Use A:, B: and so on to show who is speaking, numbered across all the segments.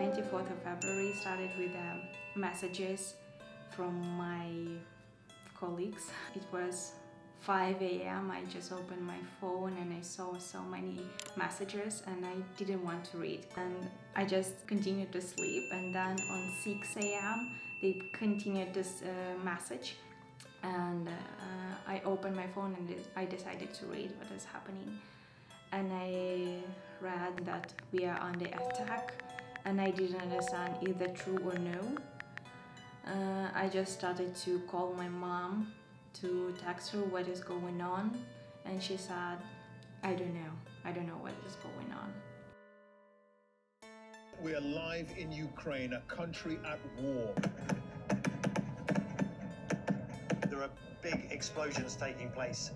A: 24th of February started with messages from my colleagues. It was 5 a.m. I just opened my phone and I saw so many messages and I didn't want to read. And I just continued to sleep, and then on 6 a.m. they continued this message, and I opened my phone and I decided to read what is happening. And I read that we are under attack, and I didn't understand either true or no. I just started to call my mom to text her what is going on, and she said, I don't know what is going on.
B: We are live in Ukraine, a country at war.
C: There are big explosions taking place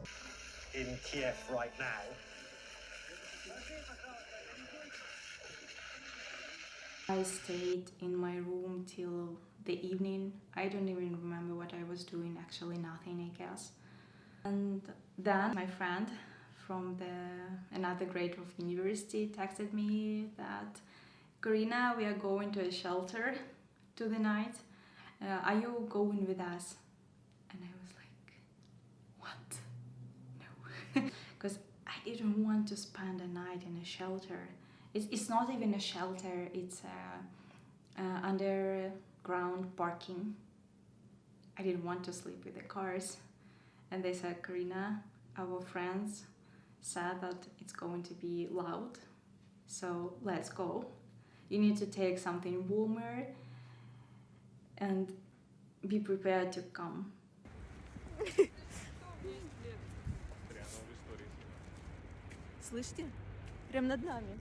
C: in Kiev right now.
A: I stayed in my room till the evening. I don't even remember what I was doing, actually nothing, I guess. And then my friend from another grade of university texted me that, Karina, we are going to a shelter to the night. Are you going with us? And I was like, what? No. Because I didn't want to spend a night in a shelter. It's not even a shelter, it's underground parking. I didn't want to sleep with the cars. And they said, Karina, our friends said that it's going to be loud, so let's go. You need to take something warmer and be prepared to come.
D: Слышите? Прям над нами.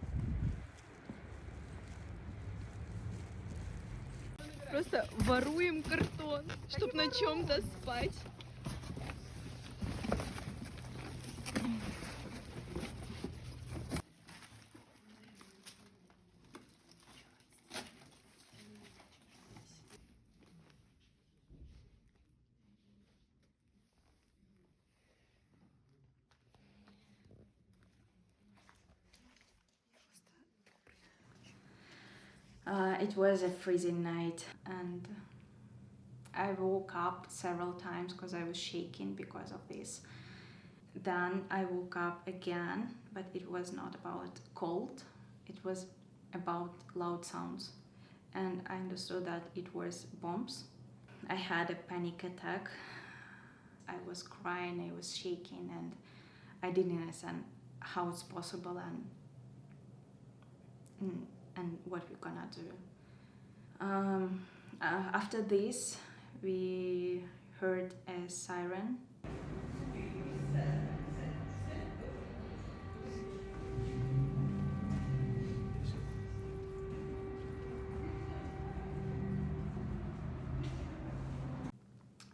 D: Просто воруем картон, чтобы на чем-то спать.
A: It was a freezing night, and I woke up several times because I was shaking because of this. Then I woke up again, but it was not about cold, it was about loud sounds, and I understood that it was bombs. I had a panic attack. I was crying, I was shaking, and I didn't understand how it's possible and what we're gonna do. After this, we heard a siren.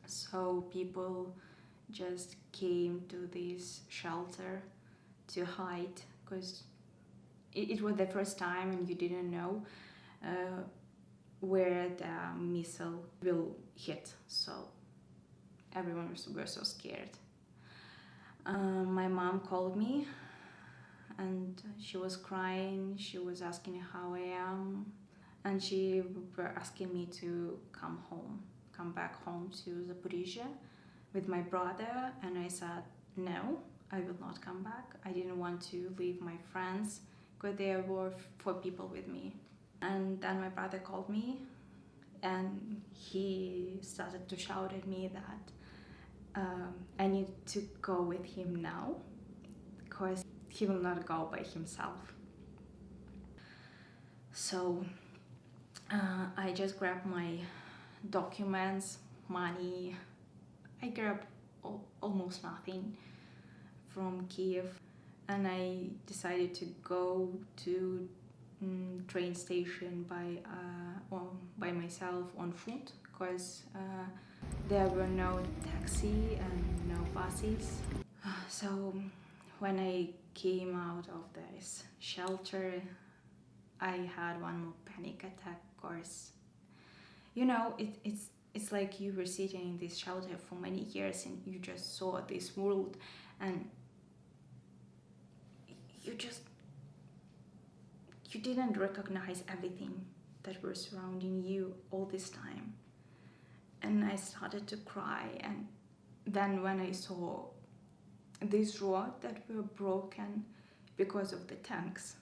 A: So people just came to this shelter to hide, because it was the first time and you didn't know where the missile will hit, so everyone was so scared. My mom called me and she was crying, she was asking how I am, and she was asking me to come back home to Zaporizhia with my brother, and I said no, I will not come back. I didn't want to leave my friends because there were 4 people with me. And then my brother called me and he started to shout at me that I need to go with him now because he will not go by himself. So I just grabbed my documents, money. I grabbed almost nothing from Kiev, and I decided to go to train station by myself on foot, because there were no taxi and no buses. So when I came out of this shelter, I had one more panic attack, of course. You know, it's like you were sitting in this shelter for many years and you just saw this world, and you didn't recognize everything. that were surrounding you all this time. And I started to cry, and then when I saw these roads that were broken because of the tanks,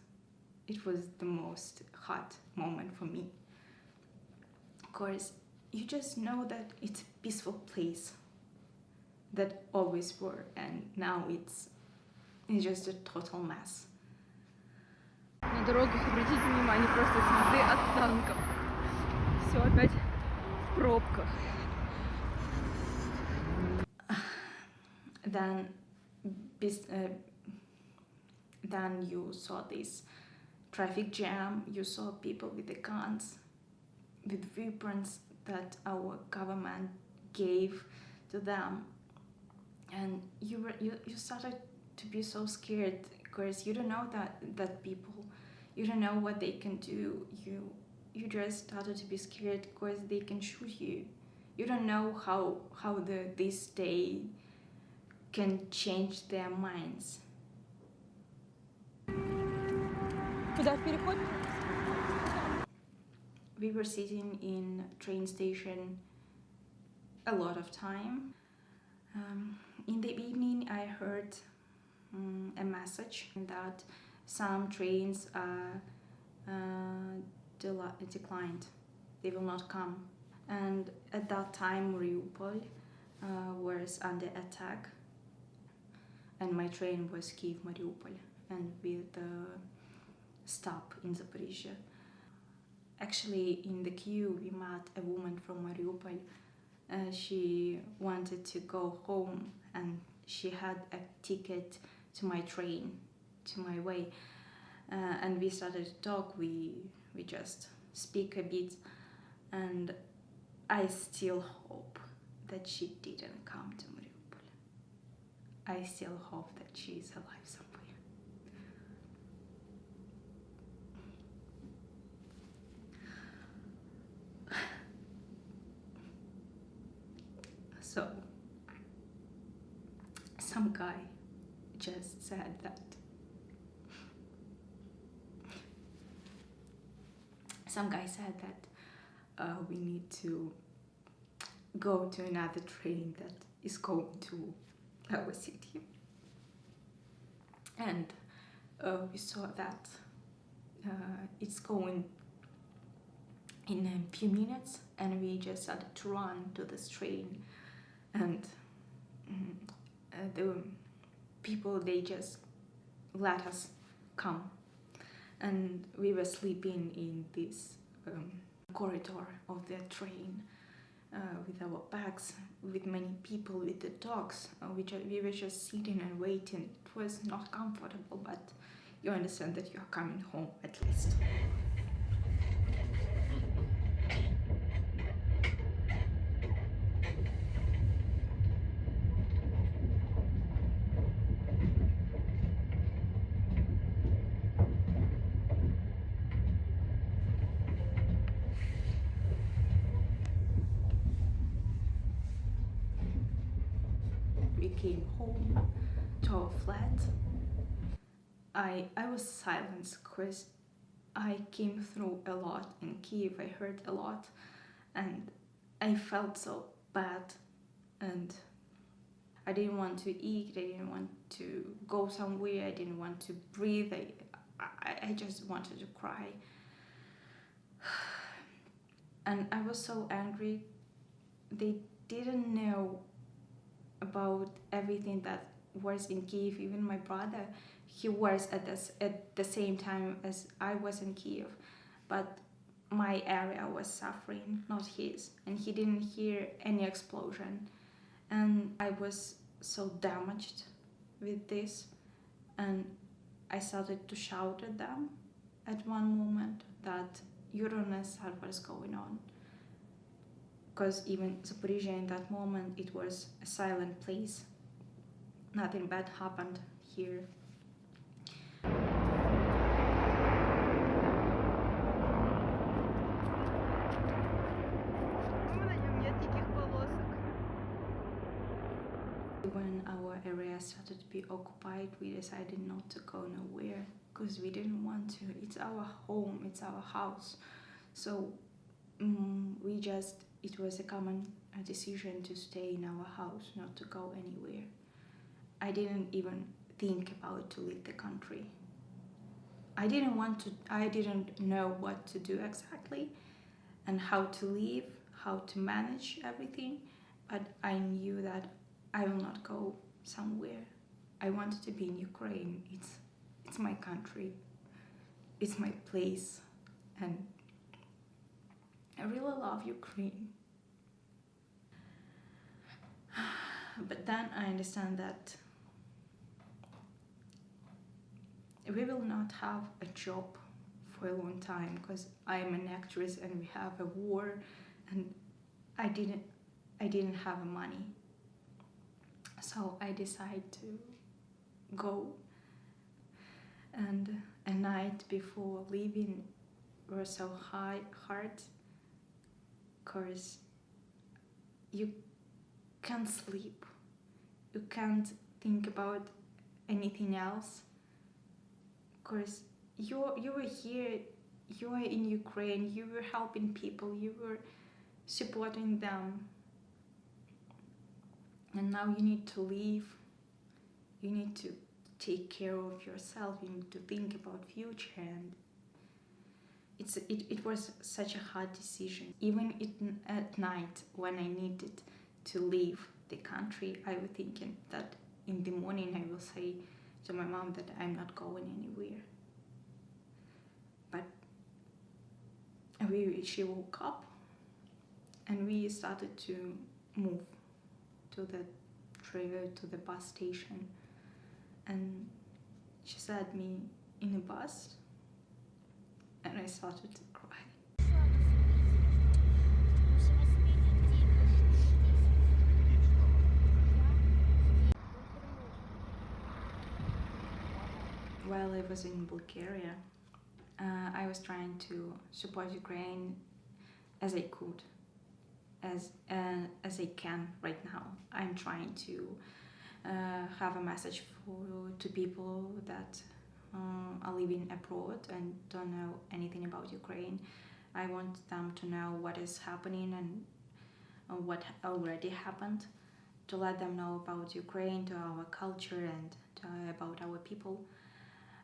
A: it was the most hard moment for me. Of course, you just know that it's a peaceful place that always were, and now it's just a total mess.
D: На дорогах, обратите внимание, просто следы от танков. Все опять в пробках.
A: Then you saw this traffic jam, you saw people with the guns, with weapons that our government gave to them, and you started to be so scared because you don't know that people, you don't know what they can do. You just started to be scared because they can shoot you. You don't know how this day can change their minds. We were sitting in train station a lot of time. In the evening, I heard a message that some trains are declined. They will not come. And at that time, Mariupol was under attack, and my train was Kyiv-Mariupol, and with the stop in Zaporizhzhia. Actually, in the queue, we met a woman from Mariupol. She wanted to go home, and she had a ticket to my train, to my way. And we started to talk. We just speak a bit, and I still hope that she didn't come to Mariupol. I still hope that she is alive somewhere. So, some guy just said that. Some guy said that we need to go to another train that is going to our city. And we saw that it's going in a few minutes, and we just started to run to this train. And the people, they just let us come. And we were sleeping in this corridor of the train with our bags, with many people, with the dogs. We were just sitting and waiting. It was not comfortable, but you understand that you are coming home at least. We came home to our flat. I was silenced because I came through a lot in Kyiv. I heard a lot, and I felt so bad, and I didn't want to eat. I didn't want to go somewhere. I didn't want to breathe. I just wanted to cry. And I was so angry. They didn't know about everything that was in Kyiv. Even my brother, he was at the same time as I was in Kyiv, but my area was suffering, not his, and he didn't hear any explosion. And I was so damaged with this, and I started to shout at them at one moment that you don't understand what's going on. Because even Zaporizhzhia in that moment, it was a silent place. Nothing bad happened here. When our area started to be occupied, we decided not to go nowhere because we didn't want to. It's our home, it's our house. So it was a common decision to stay in our house, not to go anywhere. I didn't even think about to leave the country. I didn't know what to do exactly and how to live, how to manage everything, but I knew that I will not go somewhere. I wanted to be in Ukraine. It's my country. It's my place, and I really love Ukraine. But then I understand that we will not have a job for a long time because I'm an actress and we have a war, and I didn't have money. So I decided to go, and a night before leaving was so hard because you can't sleep, you can't think about anything else, because you were here, you were in Ukraine, you were helping people, you were supporting them, and now you need to leave. You need to take care of yourself, you need to think about future, and it was such a hard decision. Even at night when I needed to leave the country, I was thinking that in the morning I will say to my mom that I'm not going anywhere. But she woke up and we started to move to the bus station, and she sat me in a bus and I started to cry. While I was in Bulgaria, I was trying to support Ukraine as I could, as I can right now. I'm trying to have a message to people that are living abroad and don't know anything about Ukraine. I want them to know what is happening and what already happened, to let them know about Ukraine, to our culture, and about our people.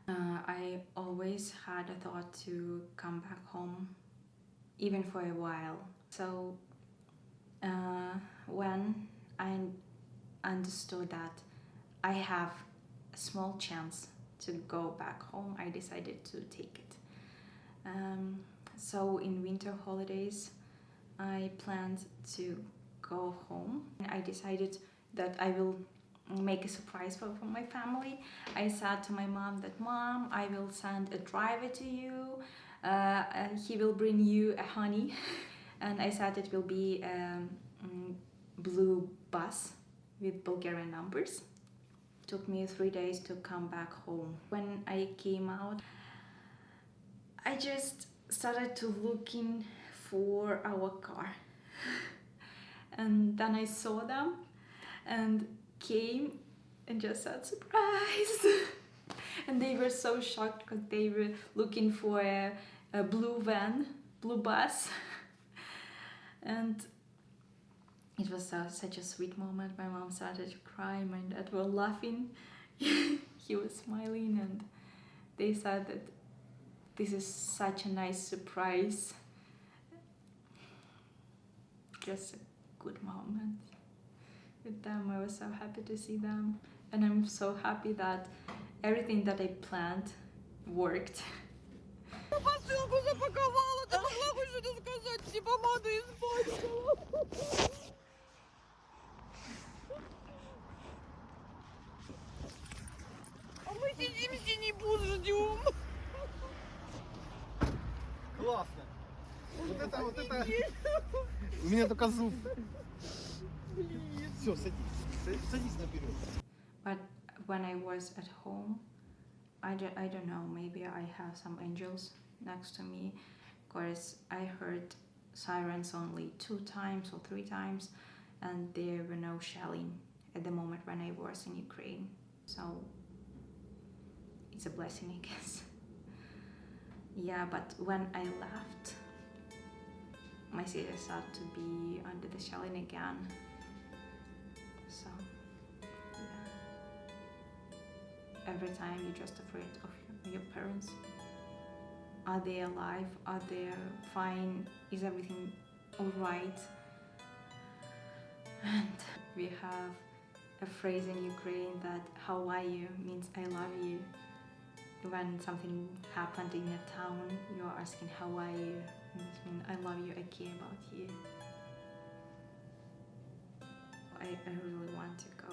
A: I always had a thought to come back home, even for a while. So when I understood that I have a small chance to go back home, I decided to take it. So in winter holidays, I planned to go home. I decided that I will make a surprise for my family. I said to my mom that, Mom, I will send a driver to you, and he will bring you a honey. And I said it will be a blue bus with Bulgarian numbers. It took me 3 days to come back home. When I came out, I just started to looking for our car. And then I saw them and came and just said, surprise! And they were so shocked because they were looking for a blue van, blue bus. And it was such a sweet moment. My mom started to cry, my dad were laughing. He was smiling, and they said that this is such a nice surprise. Just a good moment with them. I was so happy to see them, and I'm so happy that everything that I planned worked.
D: Посылку запаковала, ты могла бы что-то сказать, все помаду испачкала. А мы сидим, синий-бус ждем.
E: Классно. Вот это. У меня только зуб. Все, садись. Садись наперед.
A: But when I was at home, I don't know, maybe I have some angels next to me, because I heard sirens only 2 times or 3 times, and there were no shelling at the moment when I was in Ukraine. So it's a blessing, I guess. Yeah, but when I left, my sister started to be under the shelling again. So, yeah. Every time you're just afraid of your parents. Are they alive? Are they fine? Is everything alright? And we have a phrase in Ukraine that "How are you?" means "I love you." When something happened in your town, you're asking "How are you?" It means "I love you, I care about you." I really want to go